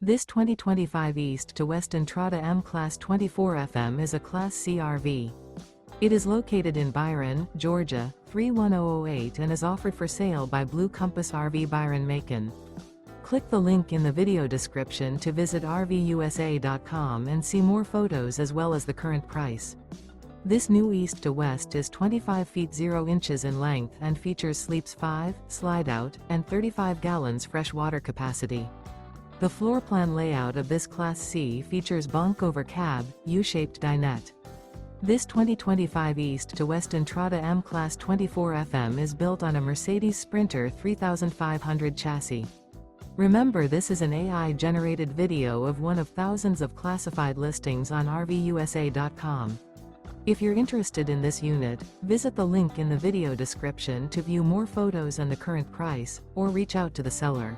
This 2025 East to West Entrada M-Class 24FM is a Class C RV. It is located in Byron, Georgia, 31008 and is offered for sale by Blue Compass RV Byron-Macon. Click the link in the video description to visit RVUSA.com and see more photos as well as the current price. This new East to West is 25 feet 0 inches in length and features sleeps 5, slide-out, and 35 gallons fresh water capacity. The floor plan layout of this Class C features bunk over cab, U-shaped dinette. This 2025 East to West Entrada M-Class 24FM is built on a Mercedes Sprinter 3500 chassis. Remember, this is an AI-generated video of one of thousands of classified listings on RVUSA.com. If you're interested in this unit, visit the link in the video description to view more photos and the current price, or reach out to the seller.